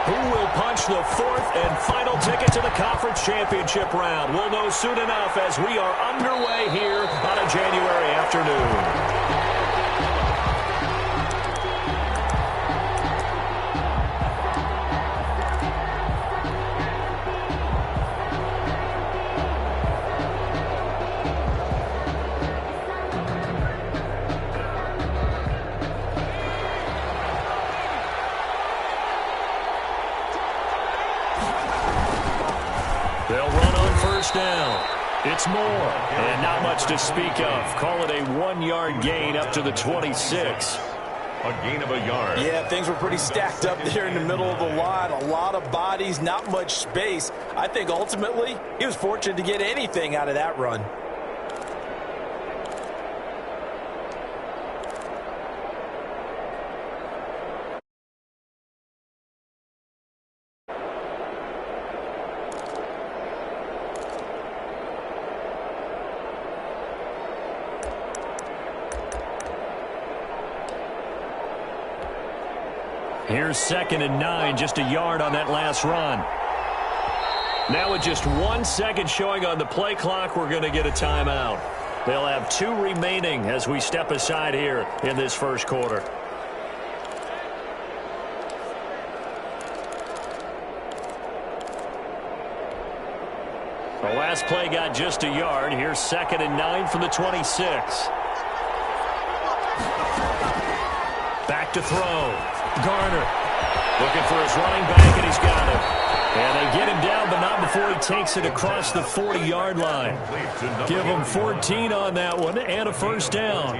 Who will punch the fourth and final ticket to the conference championship round? We'll know soon enough as we are underway here on a January afternoon. They'll run on first down. It's more, and not much to speak of. Call it a 1-yard gain up to the 26. A gain of a yard. Yeah, things were pretty stacked up there in the middle of the line. A lot of bodies, not much space. I think ultimately he was fortunate to get anything out of that run. Here's 2nd and 9, just a yard on that last run. Now with just 1 second showing on the play clock, we're going to get a timeout. They'll have 2 remaining as we step aside here in this first quarter. The last play got just a yard. Here's 2nd and 9 from the 26. Back to throw. Garner looking for his running back, and he's got it. And they get him down, but not before he takes it across the 40-yard line. Give him 14 on that one and a first down.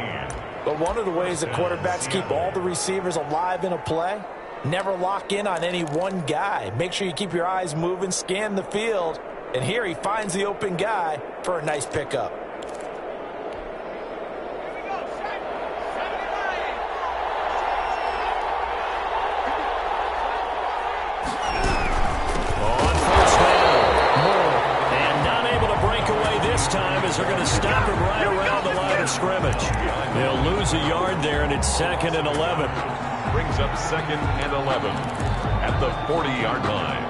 But one of the ways the quarterbacks keep all the receivers alive in a play, never lock in on any one guy. Make sure you keep your eyes moving, scan the field, and here he finds the open guy for a nice pickup. They're going to stop him right around the line of scrimmage. They'll lose a yard there, and it's 2nd and 11. Brings up 2nd and 11 at the 40-yard line.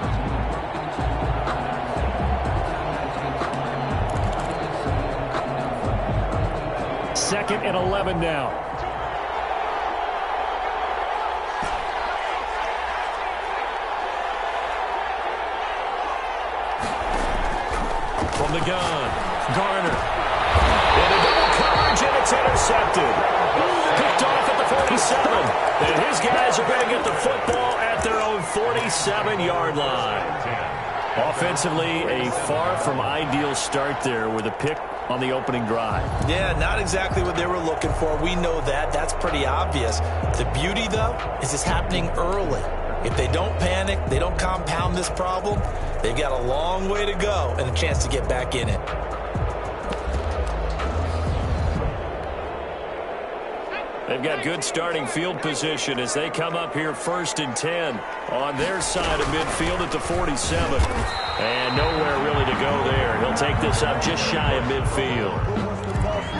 Second and 11 now. From the gun. Garner. Into double coverage, and it's intercepted. Picked off at the 47. And his guys are going to get the football at their own 47-yard line. Offensively, a far from ideal start there with a pick on the opening drive. Yeah, not exactly what they were looking for. We know that. That's pretty obvious. The beauty, though, is it's happening early. If they don't panic, they don't compound this problem, they've got a long way to go and a chance to get back in it. They've got good starting field position as they come up here 1st and 10 on their side of midfield at the 47. And nowhere really to go there. He'll take this up just shy of midfield.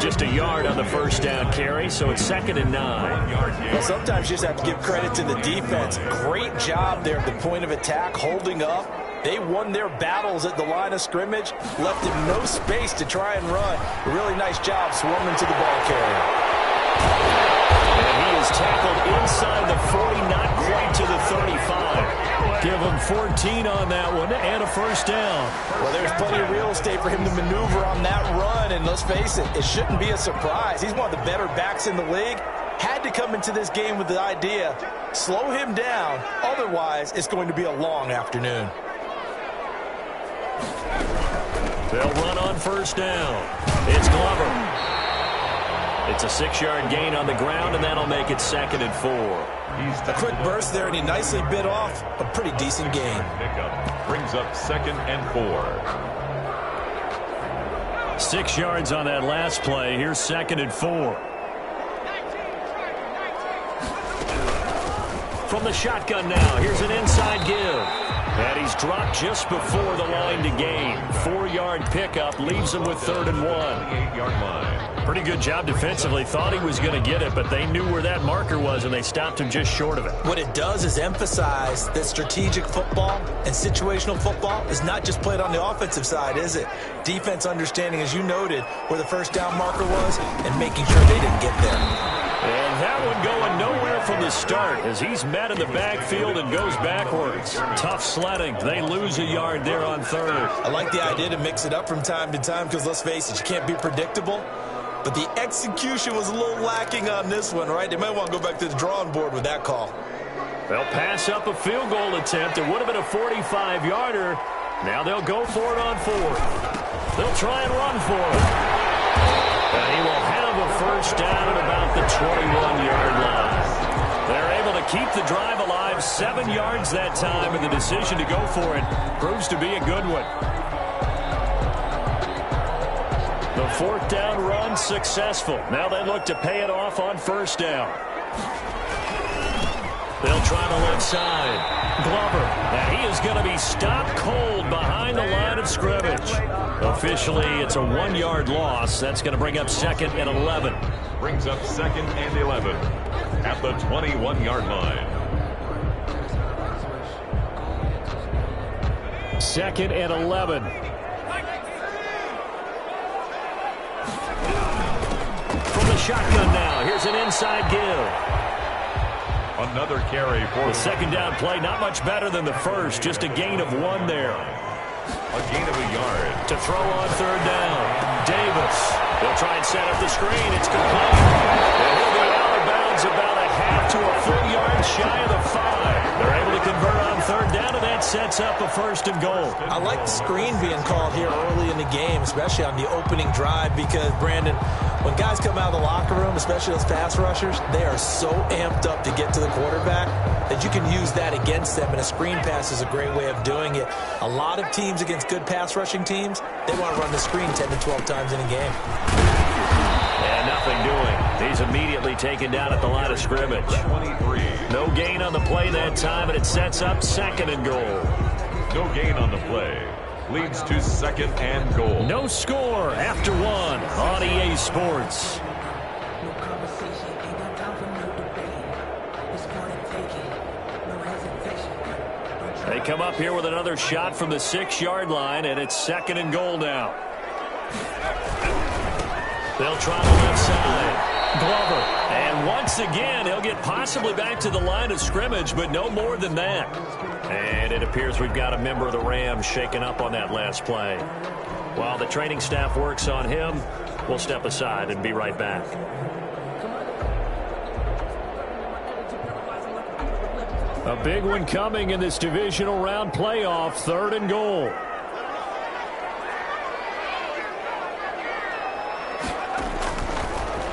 Just a yard on the first down carry, so it's 2nd and 9. Well, sometimes you just have to give credit to the defense. Great job there at the point of attack, holding up. They won their battles at the line of scrimmage, left him no space to try and run. A really nice job swarming to the ball carrier. And he is tackled inside the 40, not quite to the 35. Give him 14 on that one and a first down. Well, there's plenty of real estate for him to maneuver on that run, and let's face it, it shouldn't be a surprise. He's one of the better backs in the league. Had to come into this game with the idea, slow him down, otherwise it's going to be a long afternoon. They'll run on first down. It's Glover. It's a 6-yard gain on the ground, and that'll make it 2nd and 4. A quick burst there, and he nicely bit off a pretty decent gain. Pickup brings up 2nd and 4. 6 yards on that last play. Here's 2nd and 4. From the shotgun now, here's an inside give. And he's dropped just before the line to gain. 4-yard pickup leaves him with 3rd and 1. 8-yard line. Pretty good job defensively. Thought he was going to get it, but they knew where that marker was, and they stopped him just short of it. What it does is emphasize that strategic football and situational football is not just played on the offensive side, is it? Defense understanding, as you noted, where the first down marker was and making sure they didn't get there. And that one going nowhere from the start as he's met in the backfield and goes backwards. Tough sledding. They lose a yard there on third. I like the idea to mix it up from time to time because, let's face it, you can't be predictable. But the execution was a little lacking on this one, right? They might want to go back to the drawing board with that call. They'll pass up a field goal attempt. It would have been a 45-yarder. Now they'll go for it on fourth. They'll try and run for it. And he will have a first down at about the 21-yard line. They're able to keep the drive alive, 7 yards that time, and the decision to go for it proves to be a good one. The fourth down run successful. Now they look to pay it off on first down. They'll try the left side. Glover. And he is going to be stopped cold behind the line of scrimmage. Officially, it's a 1-yard loss. That's going to bring up 2nd and 11. Brings up 2nd and 11 at the 21-yard line. 2nd and 11. From the shotgun now. Here's an inside give. Another carry for the second down play. Not much better than the first. Just a gain of 1 there. A gain of a yard. To throw on third down. Davis. They'll try and set up the screen. It's complete. And he'll be out of bounds about a half to a full yard shy of the 5. They're able to convert on third down, and that sets up a 1st and goal. I like the screen being called here early in the game, especially on the opening drive, because, Brandon, when guys come out of the locker room, especially those pass rushers, they are so amped up to get to the quarterback that you can use that against them, and a screen pass is a great way of doing it. A lot of teams against good pass rushing teams, they want to run the screen 10 to 12 times in a game. And nothing doing. He's immediately taken down at the line of scrimmage. 23. No gain on the play that time, and it sets up 2nd and goal. No gain on the play. Leads to 2nd and goal. No score after 1 on EA Sports. They come up here with another shot from the 6-yard line, and it's 2nd and goal now. They'll try the left side. Glover. And once again, he'll get possibly back to the line of scrimmage, but no more than that. And it appears we've got a member of the Rams shaken up on that last play. While the training staff works on him, we'll step aside and be right back. A big one coming in this divisional round playoff, 3rd and goal.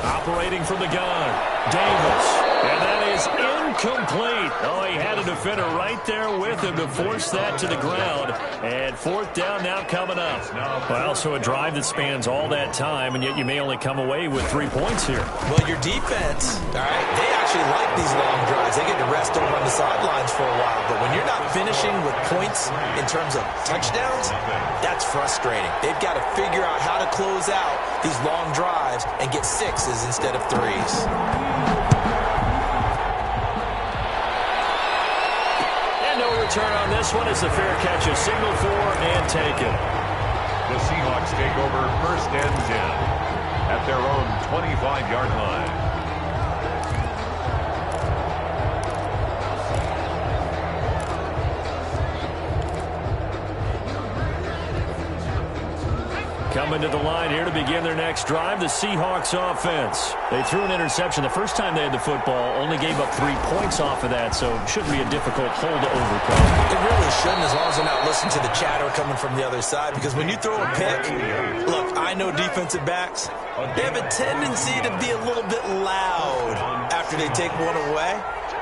Operating from the gun, Davis. And that is incomplete. Oh, he had a defender right there with him to force that to the ground. And 4th down now coming up. Well, so a drive that spans all that time, and yet you may only come away with 3 points here. Well, your defense, all right, they actually like these long drives. They get to rest over on the sidelines for a while. But when you're not finishing with points in terms of touchdowns, that's frustrating. They've got to figure out how to close out these long drives and get 6s instead of 3s. Return on this one is the fair catch, a signal for and taken. The Seahawks take over 1st and 10 at their own 25-yard line. Coming to the line here to begin their next drive, the Seahawks offense. They threw an interception the first time they had the football, only gave up 3 points off of that, so it shouldn't be a difficult hole to overcome. It really shouldn't, as long as they're not listening to the chatter coming from the other side, because when you throw a pick, look, I know defensive backs, they have a tendency to be a little bit loud after they take one away.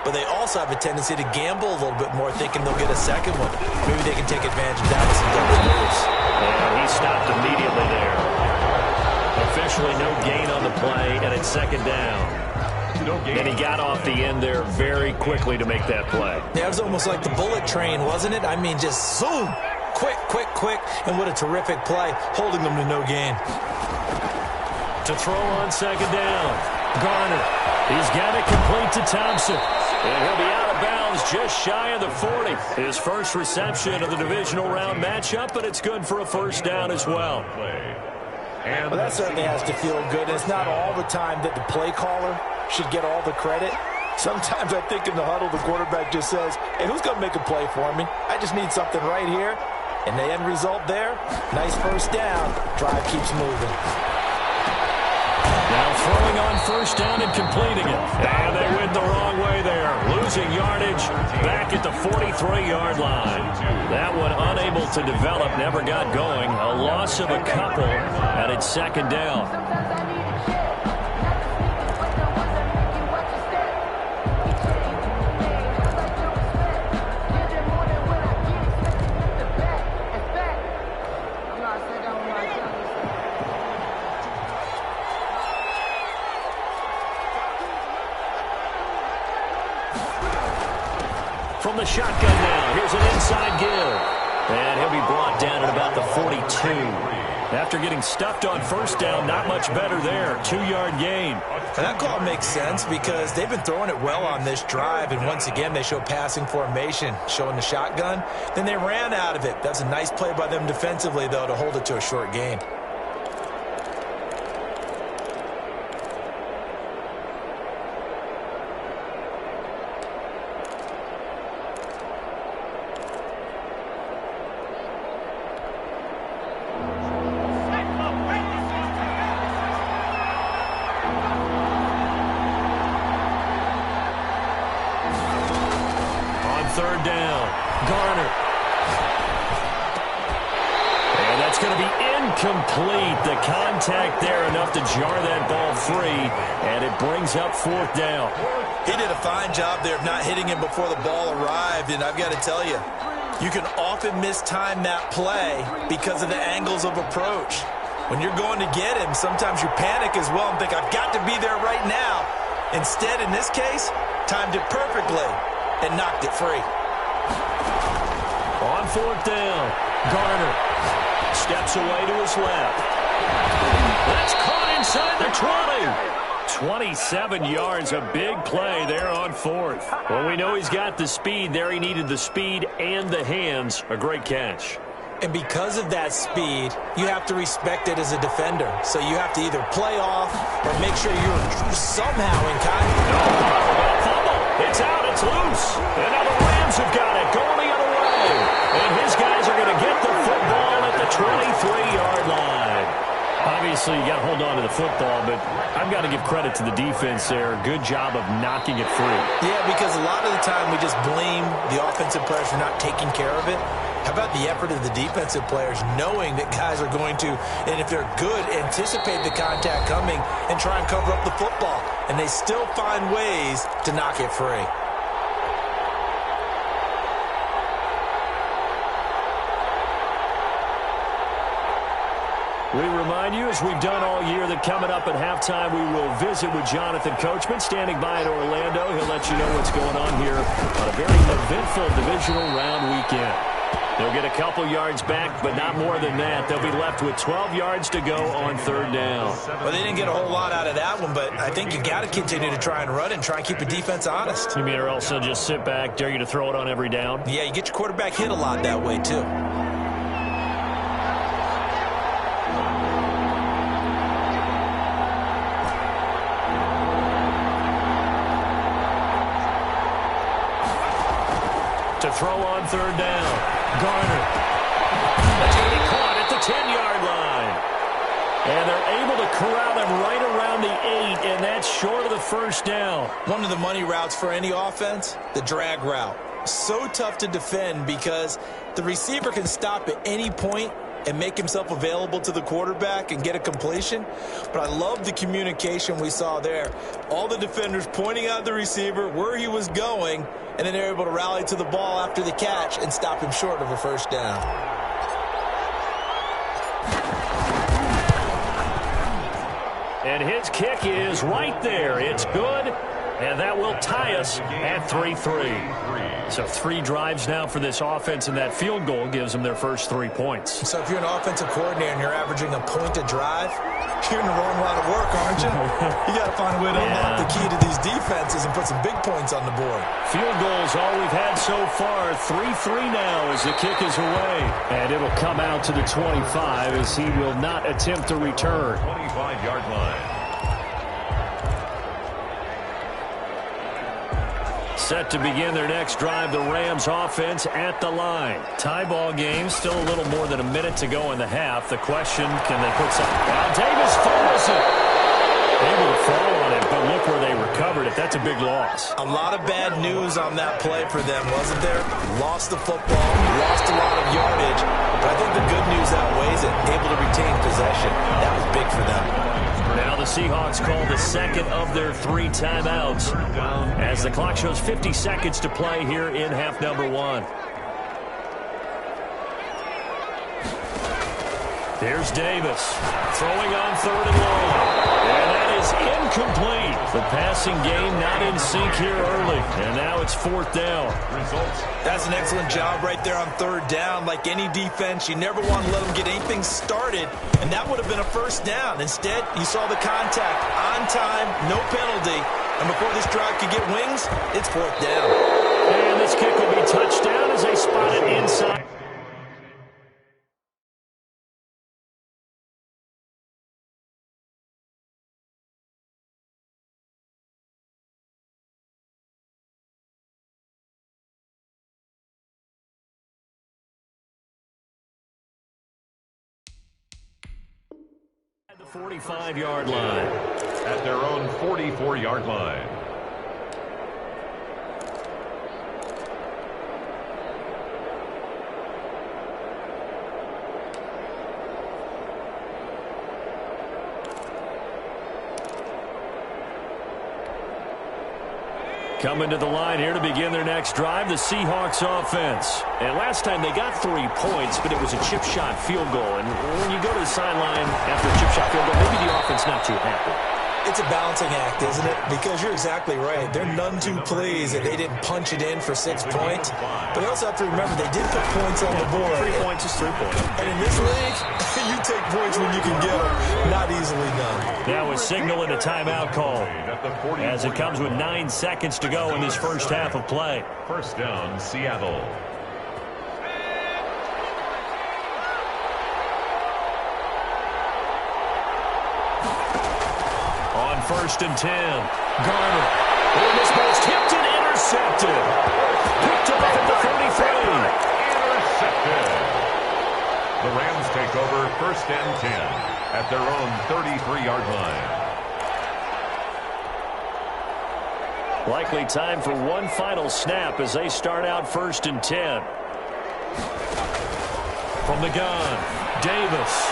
But they also have a tendency to gamble a little bit more, thinking they'll get a second one. Maybe they can take advantage of that with some double moves. And he stopped immediately there. Officially no gain on the play, and it's 2nd down. No gain. And he got off the end there very quickly to make that play. Yeah, it was almost like the bullet train, wasn't it? I mean, just zoom, quick, and what a terrific play, holding them to no gain. To throw on second down. Garner. He's got it complete to Thompson. And he'll be out of bounds just shy of the 40. His first reception of the divisional round matchup, but it's good for a first down as well. Well, that certainly has to feel good. It's not all the time that the play caller should get all the credit. Sometimes I think in the huddle, the quarterback just says, hey, who's going to make a play for me? I just need something right here. And the end result there, nice first down. Drive keeps moving. Now throwing on first down and completing it. And they went the wrong way there. Losing yardage back at the 43-yard line. That one unable to develop, never got going. A loss of a couple, and it's second down. From the shotgun now, here's an inside give. And he'll be brought down at about the 42. After getting stuffed on first down, not much better there. 2-yard gain. And that call makes sense because they've been throwing it well on this drive. And once again, they show passing formation, showing the shotgun. Then they ran out of it. That's a nice play by them defensively, though, to hold it to a short gain. Third down. Garner. And that's going to be incomplete. The contact there enough to jar that ball free. And it brings up fourth down. He did a fine job there of not hitting him before the ball arrived. And I've got to tell you, you can often mistime that play because of the angles of approach. When you're going to get him, sometimes you panic as well and think, I've got to be there right now. Instead, in this case, timed it perfectly and knocked it free. On fourth down, Garner steps away to his left. That's caught inside the 20. 27 yards, a big play there on fourth. Well, we know he's got the speed there. He needed the speed and the hands. A great catch. And because of that speed, you have to respect it as a defender. So you have to either play off or make sure you're somehow in contact. It's out, it's loose. And now the Rams have got it, going the other way. And his guys are going to get the football at the 23-yard line. Obviously, you got to hold on to the football, but I've got to give credit to the defense there. Good job of knocking it free. Yeah, because a lot of the time we just blame the offensive players for not taking care of it. How about the effort of the defensive players knowing that guys are going to, and if they're good, anticipate the contact coming and try and cover up the football. And they still find ways to knock it free. We remind you, as we've done all year, that coming up at halftime, we will visit with Jonathan Coachman, standing by in Orlando. He'll let you know what's going on here on a very eventful divisional round weekend. They'll get a couple yards back, but not more than that. They'll be left with 12 yards to go on third down. Well, they didn't get a whole lot out of that one, but I think you got to continue to try and run and try and keep the defense honest. You mean, or else they'll just sit back, dare you to throw it on every down? Yeah, you get your quarterback hit a lot that way, too. To throw on third down. Garner. That's going to be caught at the 10-yard line. And they're able to corral him right around the 8, and that's short of the first down. One of the money routes for any offense, the drag route. So tough to defend because the receiver can stop at any point and make himself available to the quarterback and get a completion. But I love the communication we saw there. All the defenders pointing out the receiver, where he was going, and then they're able to rally to the ball after the catch and stop him short of a first down. And his kick is right there. It's good. And that will tie us at 3-3. So 3 drives now for this offense, and that field goal gives them their first 3 points. So if you're an offensive coordinator and you're averaging a point a drive, you're in the wrong line of work, aren't you? You got to find a way to unlock the key to these defenses and put some big points on the board. Field goals all we've had so far. 3-3 now as the kick is away. And it'll come out to the 25 as he will not attempt to return. 25-yard line. Set to begin their next drive, the Rams offense at the line. Tie ball game, still a little more than a minute to go in the half. The question, can they put something? Now Davis fumbles it. Able to fall on it, but look where they recovered it. That's a big loss. A lot of bad news on that play for them, wasn't there? Lost the football, lost a lot of yardage, but I think the good news outweighs it. Able to retain possession. That was big for them. Now the Seahawks call the second of their 3 timeouts as the clock shows 50 seconds to play here in half number 1. Here's Davis throwing on 3rd and long. And that is incomplete. The passing game not in sync here early. And now it's 4th down. That's an excellent job right there on 3rd down. Like any defense, you never want to let them get anything started. And that would have been a 1st down. Instead, you saw the contact on time, no penalty. And before this drive could get wings, it's 4th down. And this kick will be touchdown as they spot it inside. The 45-yard line. At their own 44-yard line. Coming to the line here to begin their next drive, the Seahawks offense. And last time they got 3 points, but it was a chip shot field goal. And when you go to the sideline after a chip shot field goal, maybe the offense not too happy. It's a balancing act, isn't it? Because you're exactly right. They're none too pleased that they didn't punch it in for 6 points. But you also have to remember they did put points on the board. 3 points is 3 points. And in this league, you take points when you can get them. Not easily done. Now a signal and a timeout call as it comes with 9 seconds to go in this first half of play. 1st down, Seattle. On 1st and 10, Garner. Oh, this ball's tipped and intercepted. Picked up at the 33. Intercepted. The Rams take over 1st and 10 at their own 33-yard line. Likely time for one final snap as they start out 1st and 10. From the gun, Davis.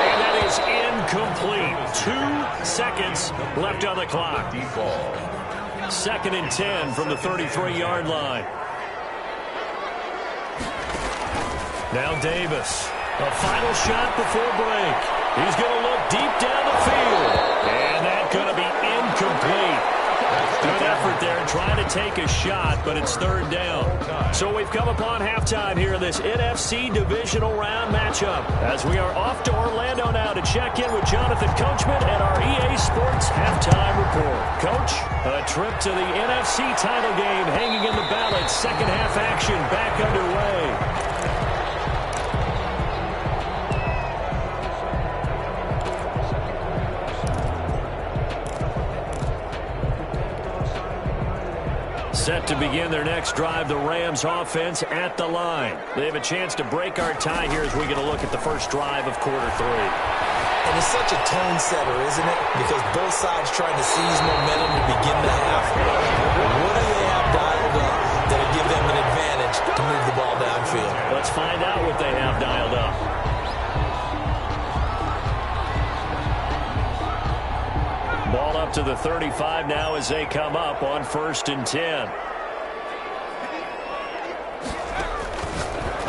And that is incomplete. 2 seconds left on the clock. 2nd and 10 from the 33-yard line. Now Davis. A final shot before break. He's going to look deep down the field. And that's going to be incomplete. Good effort there trying to take a shot, but it's 3rd down. So we've come upon halftime here in this NFC divisional round matchup as we are off to Orlando now to check in with Jonathan Coachman and our EA Sports halftime report. Coach, a trip to the NFC title game hanging in the balance. Second half action back underway. Set to begin their next drive, the Rams offense at the line. They have a chance to break our tie here as we get a look at the first drive of quarter 3. And it's such a tone setter, isn't it? Because both sides trying to seize momentum to begin the half. What do they have dialed up that'll give them an advantage to move the ball downfield? Let's find out what they have dialed up. Ball up to the 35 now as they come up on 1st and 10.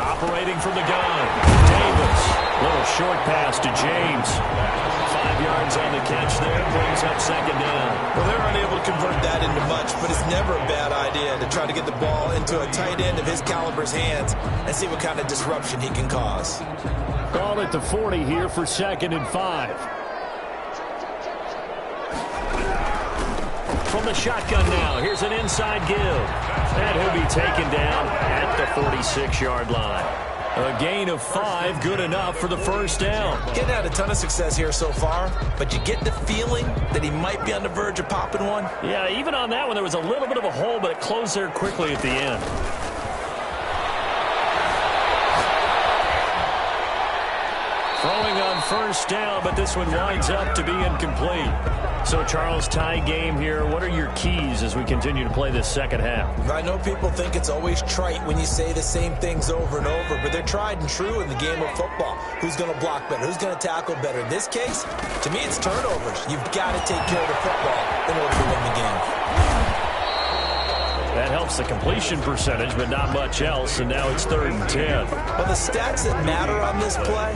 Operating from the gun, Davis. Little short pass to James. 5 yards on the catch there. Brings up second down. Well, they're unable to convert that into much, but it's never a bad idea to try to get the ball into a tight end of his caliber's hands and see what kind of disruption he can cause. Ball at the 40 here for 2nd and 5. From the shotgun now, here's an inside give. And he'll be taken down at the 46-yard line. A gain of 5, good enough for the first down. Getting had a ton of success here so far, but you get the feeling that he might be on the verge of popping one. Yeah, even on that one, there was a little bit of a hole, but it closed there quickly at the end. Throwing on first down, but this one winds up to be incomplete. So, Charles, tie game here. What are your keys as we continue to play this second half? I know people think it's always trite when you say the same things over and over, but they're tried and true in the game of football. Who's going to block better? Who's going to tackle better? In this case, to me, it's turnovers. You've got to take care of the football in order to win the game. That helps the completion percentage, but not much else, and now it's 3rd and 10. Well, the stats that matter on this play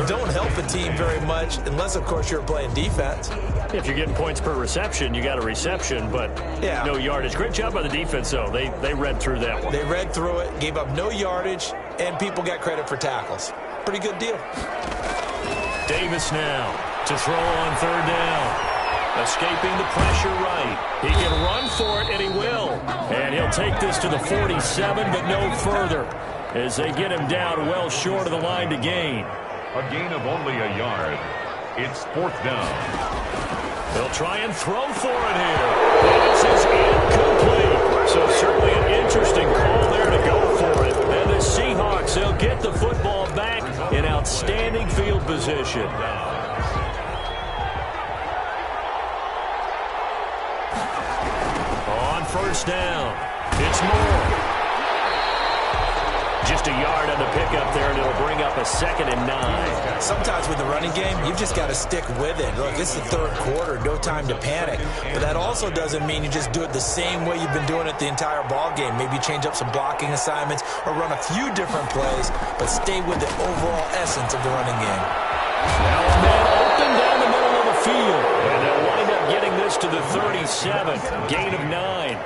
don't help a team very much, unless, of course, you're playing defense. If you're getting points per reception, you got a reception, but no yardage. Great job by the defense, though. They read through that one. They read through it, gave up no yardage, and people got credit for tackles. Pretty good deal. Davis now to throw on 3rd down. Escaping the pressure right. He can run for it, and he will. And he'll take this to the 47, but no further, as they get him down well short of the line to gain. A gain of only a yard. It's 4th down. They'll try and throw for it here. This is incomplete. So certainly an interesting call there to go for it. And the Seahawks, they'll get the football back in outstanding field position. On first down, it's Moore. Just a yard on the pickup there, and it'll bring up a 2nd and 9. Sometimes with the running game, you've just got to stick with it. Look, this is the 3rd quarter, no time to panic. But that also doesn't mean you just do it the same way you've been doing it the entire ball game. Maybe change up some blocking assignments or run a few different plays, but stay with the overall essence of the running game. Now a man open down the middle of the field, and they'll wind up getting this to the 37, gain of 9.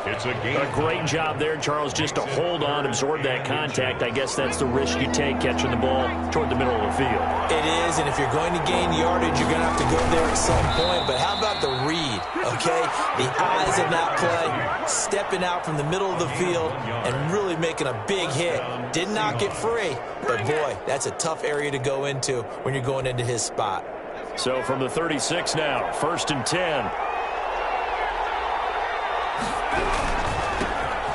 It's a gain. A great job there, Charles, just to hold on, absorb that contact. I guess that's the risk you take catching the ball toward the middle of the field. It is, and if you're going to gain yardage, you're going to have to go there at some point. But how about the read, okay? The eyes of that play, stepping out from the middle of the field and really making a big hit. Did not get free, but boy, that's a tough area to go into when you're going into his spot. So from the 36 now, 1st and 10.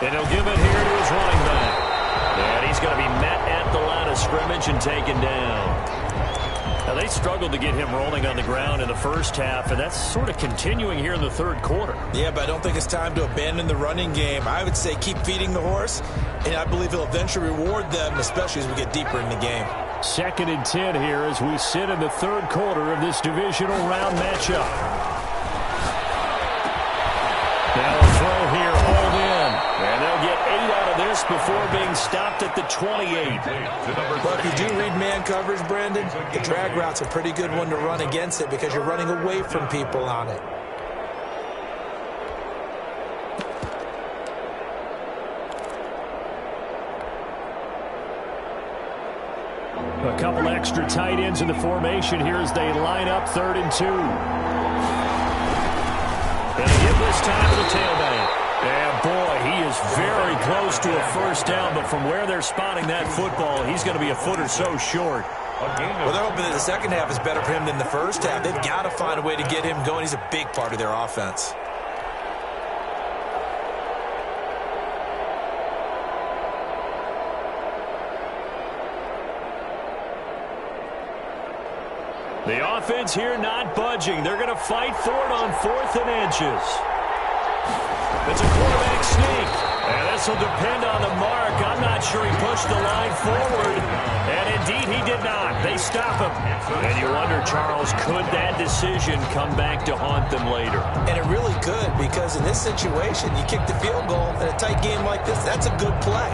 And he'll give it here to his running back. And he's going to be met at the line of scrimmage and taken down. Now, they struggled to get him rolling on the ground in the first half, and that's sort of continuing here in the 3rd quarter. Yeah, but I don't think it's time to abandon the running game. I would say keep feeding the horse, and I believe he'll eventually reward them, especially as we get deeper in the game. 2nd and 10 here as we sit in the 3rd quarter of this divisional round matchup. Now a throw here, hold in. And they'll get 8 out of this before being stopped at the 28. But if you do read man coverage, Brandon, the drag route's a pretty good one to run against it because you're running away from people on it. A couple extra tight ends in the formation here as they line up 3rd and 2. And they give this time to the tailback. And boy, he is very close to a first down, but from where they're spotting that football, he's going to be a foot or so short. Well, they're hoping that the second half is better for him than the first half. They've got to find a way to get him going. He's a big part of their offense. The offense here not budging. They're going to fight for it on 4th and inches. It's a quarterback sneak. And this will depend on the mark. I'm not sure he pushed the line forward. And indeed, he did not. They stop him. And you wonder, Charles, could that decision come back to haunt them later? And it really could, because in this situation, you kick the field goal in a tight game like this, that's a good play.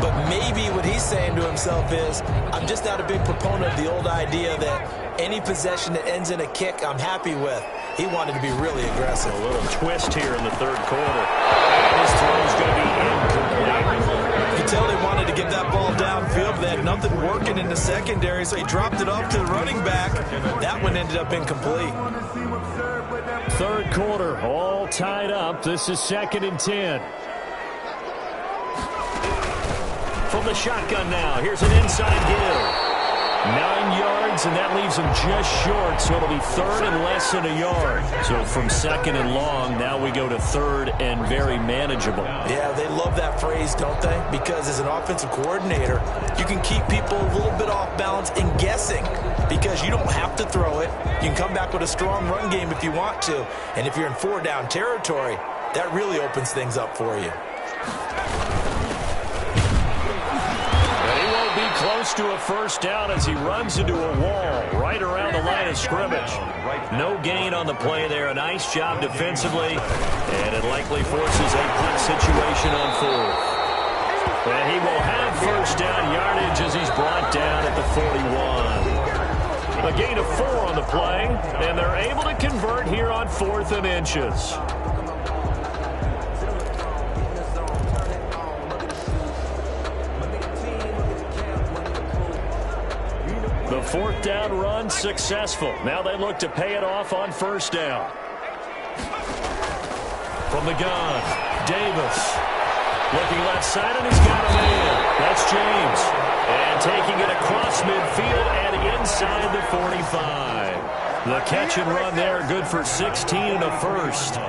But maybe what he's saying to himself is, I'm just not a big proponent of the old idea that any possession that ends in a kick I'm happy with. He wanted to be really aggressive. A little twist here in the third quarter. And his throw is going to be incomplete. You can tell they wanted to get that ball downfield, but they had nothing working in the secondary, so he dropped it off to the running back. That one ended up incomplete. Third quarter, all tied up. This is 2nd and 10. From the shotgun now, here's an inside give. 9 yards, and that leaves him just short, so it'll be 3rd and less than a yard. So from 2nd and long, now we go to 3rd and very manageable. Yeah, they love that phrase, don't they? Because as an offensive coordinator, you can keep people a little bit off balance and guessing because you don't have to throw it. You can come back with a strong run game if you want to. And if you're in 4-down territory, that really opens things up for you. Close to a first down as he runs into a wall right around the line of scrimmage. No gain on the play there. A nice job defensively, and it likely forces a punt situation on 4th. And he will have first down yardage as he's brought down at the 41. A gain of 4 on the play, and they're able to convert here on 4th and inches. The 4th down run successful. Now they look to pay it off on first down. From the gun, Davis. Looking left side, and he's got a man. That's James. And taking it across midfield and inside the 45. The catch and run there, good for 16 and a first.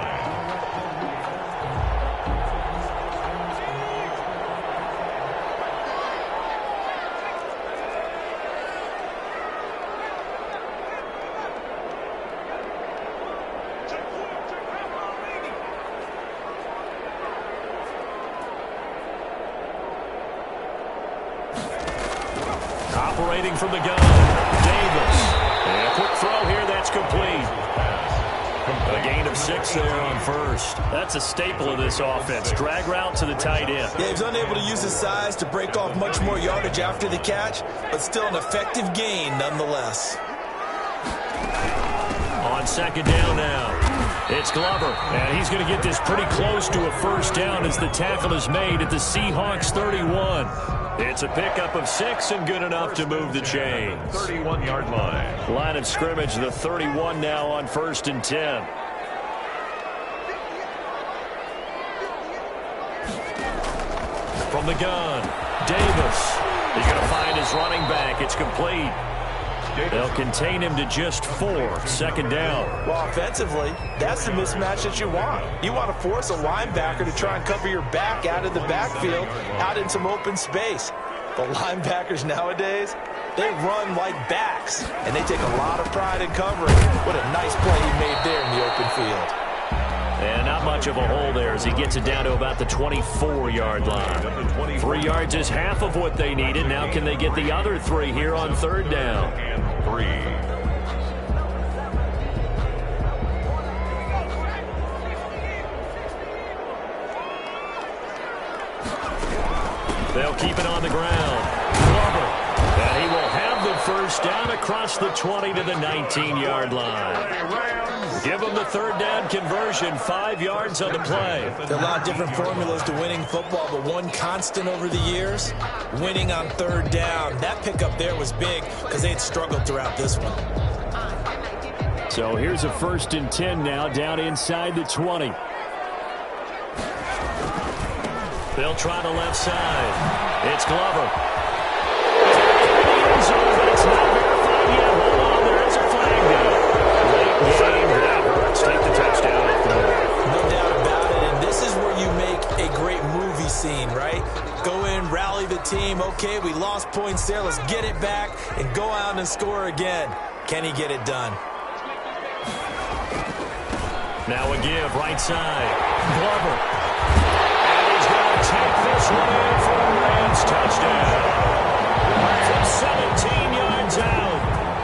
Operating from the gun, Davis. And a quick throw here, that's complete. A gain of 6 there on first. That's a staple of this offense. Drag route to the tight end. Yeah, he's unable to use his size to break off much more yardage after the catch, but still an effective gain nonetheless. On 2nd down now, it's Glover. And he's going to get this pretty close to a first down as the tackle is made at the Seahawks 31. It's a pickup of 6 and good enough to move the chains. 31-yard line. Line of scrimmage, the 31 now on 1st and 10. From the gun, Davis. He's going to find his running back. It's complete. They'll contain him to just 4. 2nd down. Well, offensively, that's the mismatch that you want. You want to force a linebacker to try and cover your back out of the backfield, out in some open space. The linebackers nowadays, they run like backs, and they take a lot of pride in covering. What a nice play he made there in the open field. And not much of a hole there as he gets it down to about the 24-yard line. 3 yards is half of what they needed. Now can they get the other 3 here on 3rd down? And 3. They'll keep it on the ground. Glover. And he will have the first down across the 20 to the 19-yard line. Give them the 3rd down conversion, 5 yards on the play. There are a lot of different formulas to winning football, but one constant over the years, winning on 3rd down. That pickup there was big because they had struggled throughout this one. So here's a 1st and 10 now, down inside the 20. They'll try the left side. It's Glover. That's not verified yet. Hold on, there is a flag now. Late game, that hurts. Take the touchdown off the board. No doubt about it, and this is where you make a great movie scene, right? Go in, rally the team. Okay, we lost points there. Let's get it back and go out and score again. Can he get it done? Now a give, right side. Glover. And he's going to take this one in for a Rams touchdown. From 17 yards out.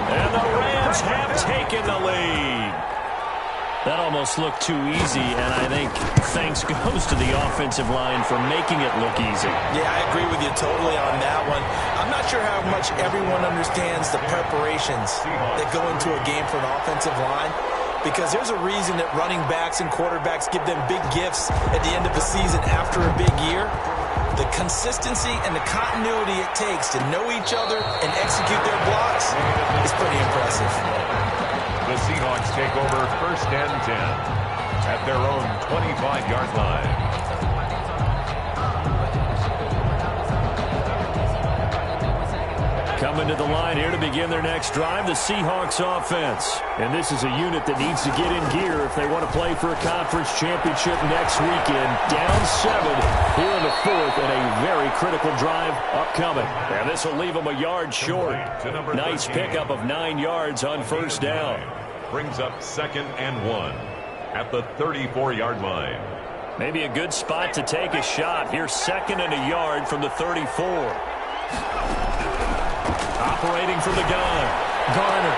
And the Rams have taken the lead. That almost this look too easy, and I think thanks goes to the offensive line for making it look easy. Yeah, I agree with you totally on that one. I'm not sure how much everyone understands the preparations that go into a game for an offensive line, because there's a reason that running backs and quarterbacks give them big gifts at the end of the season after a big year. The consistency and the continuity it takes to know each other and execute their blocks is pretty impressive. The Seahawks take over 1st and 10 at their own 25-yard line. Coming to the line here to begin their next drive, the Seahawks offense. And this is a unit that needs to get in gear if they want to play for a conference championship next weekend. Down 7 here in the 4th, and a very critical drive upcoming. And this will leave them a yard short. Nice pickup of 9 yards on 1st down. Brings up 2nd and 1 at the 34-yard line. Maybe a good spot to take a shot. Here's 2nd and a yard from the 34. Operating from the gun, Garner.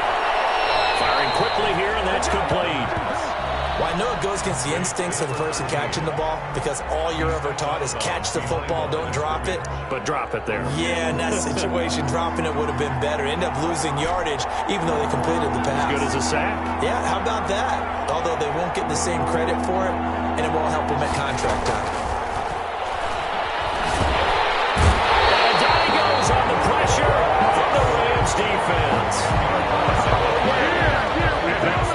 Firing quickly here, and that's complete. Well, I know it goes against the instincts of the person catching the ball, because all you're ever taught is catch the football, don't drop it. But drop it there. Yeah, in that situation, dropping it would have been better. End up losing yardage, even though they completed the pass. As good as a sack. Yeah, how about that? Although they won't get the same credit for it, and it won't help them at contract time. And goes on the pressure from the Rams defense. And that's 3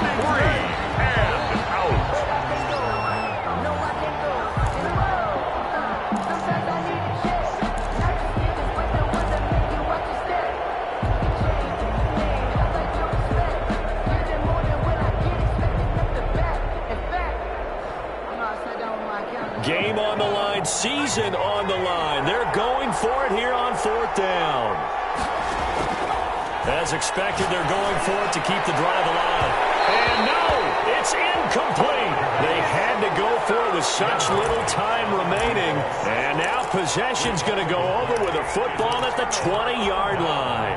and out. Game on the line, season on the line. They're going for it here on 4th down. As expected, they're going for it to keep the drive alive. And no, it's incomplete. They had to go for it with such little time remaining. And now possession's going to go over with a football at the 20-yard line.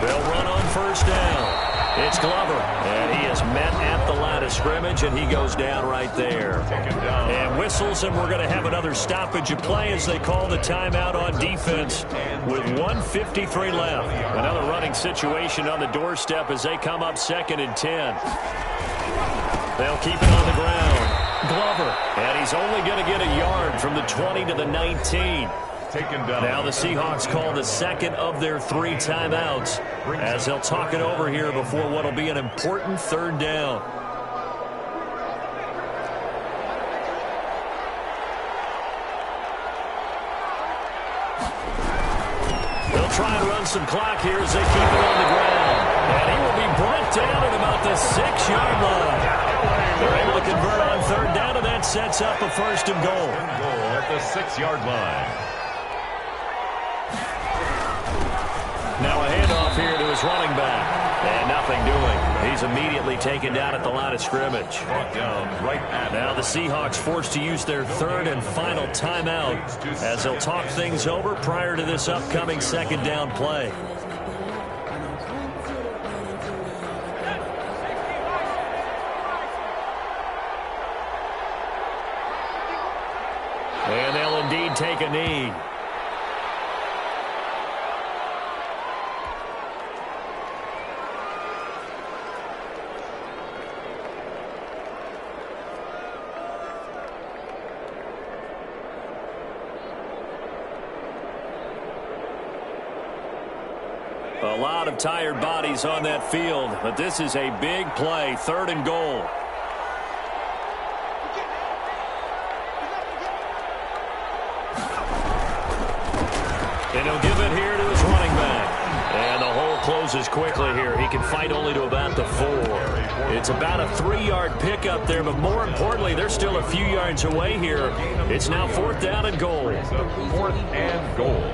They'll run on 1st down. It's Glover, and he is met at the line of scrimmage, and he goes down right there. And whistles, and we're going to have another stoppage of play as they call the timeout on defense with 1:53 left. Another running situation on the doorstep as they come up 2nd and 10. They'll keep it on the ground. Glover, and he's only going to get a yard from the 20 to the 19. Taken down. Now the Seahawks call the 2nd of their 3 timeouts as they'll talk it over here before what will be an important 3rd down. They'll try and run some clock here as they keep it on the ground. And he will be brought down at about the 6-yard line. They're able to convert on 3rd down, and that sets up a 1st and goal. At the 6-yard line. Now a handoff here to his running back. And nothing doing. He's immediately taken down at the line of scrimmage. Now the Seahawks forced to use their 3rd and final timeout as they'll talk things over prior to this upcoming 2nd down play. And they'll indeed take a knee. A lot of tired bodies on that field, but this is a big play, 3rd and goal. And he'll give it here to his running back. And the hole closes quickly here. He can fight only to about the 4. It's about a 3-yard pickup there, but more importantly, they're still a few yards away here. It's now 4th down and goal. 4th and goal.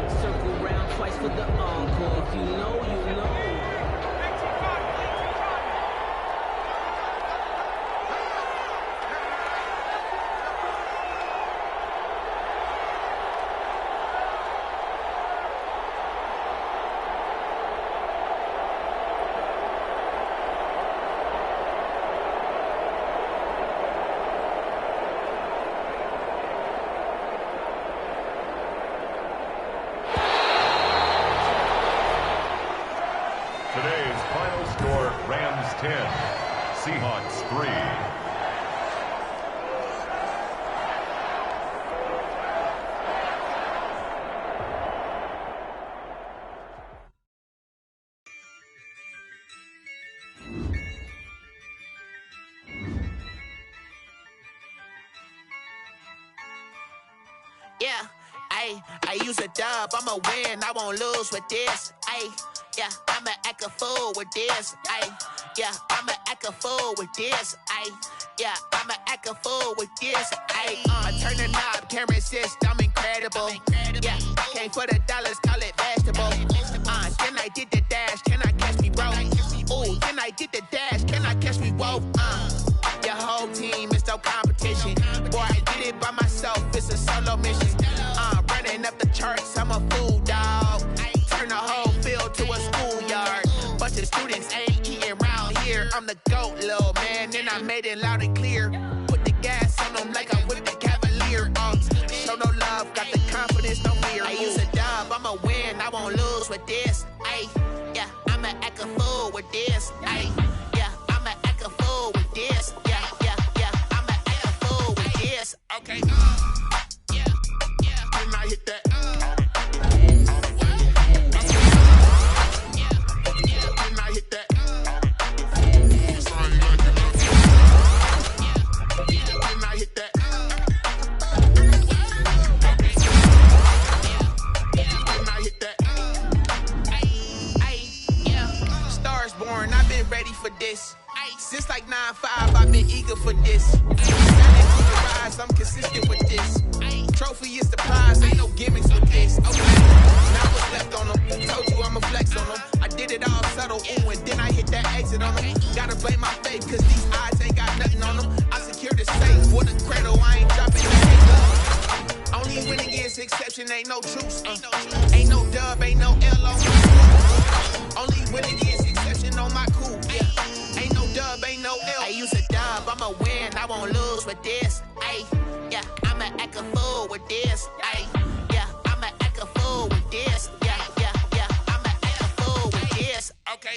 For the encore, if you know, you know. yeah. I use a dub, I'ma win, I won't lose with this. Yeah, I'ma act a fool with this. Yeah, I'ma act a fool with this. Yeah, I'ma act a fool with this. Turn the knob, can't resist, I'm incredible. Yeah, came for the dollars, call it vegetable. Then I did the dash, can I catch me, bro? Ooh, then I did the dash, can I catch me, whoa? Your whole team is no competition. Boy, I did it by myself, it's a solo mission. Running up the charts, I'm a fool, dog. Turn the whole field to a schoolyard. Bunch of students ain't eating round here. I'm the GOAT, little man, and I made it loud and clear. Put the gas on them like I whipped the Cavalier. Show no love, got the confidence, no fear. I use a dub, I'ma win, I won't lose with this. Yeah, I'ma act a fool with this. Yeah, I'ma act a fool with this. Yeah, I'ma act a fool with this. Okay, yeah, when I hit that. When I hit that. When I hit that. When I hit that. Yeah. Stars born, I've been ready for this. Since like 9-5, I've been eager for this. I'm consistent with this. Trophy is the prize, ain't no gimmicks with this. Okay, now what's left on them? Told you I'ma flex on them. I did it all subtle, ooh, and then I hit that exit on them. Gotta blame my faith, cause these odds ain't got nothing on them. I secure the safe for the cradle, I ain't dropping that. Only winning is exception, ain't no truce. Ain't no dub, ain't no L on my. Only winning is exception on my cool. Yeah, ain't no dub, ain't no L. I use a dub, I'ma win, I won't lose with this. Yeah, I'ma act a fool with this. Yeah, I'ma act a fool with this. Yeah, I'ma act a fool with this. Okay,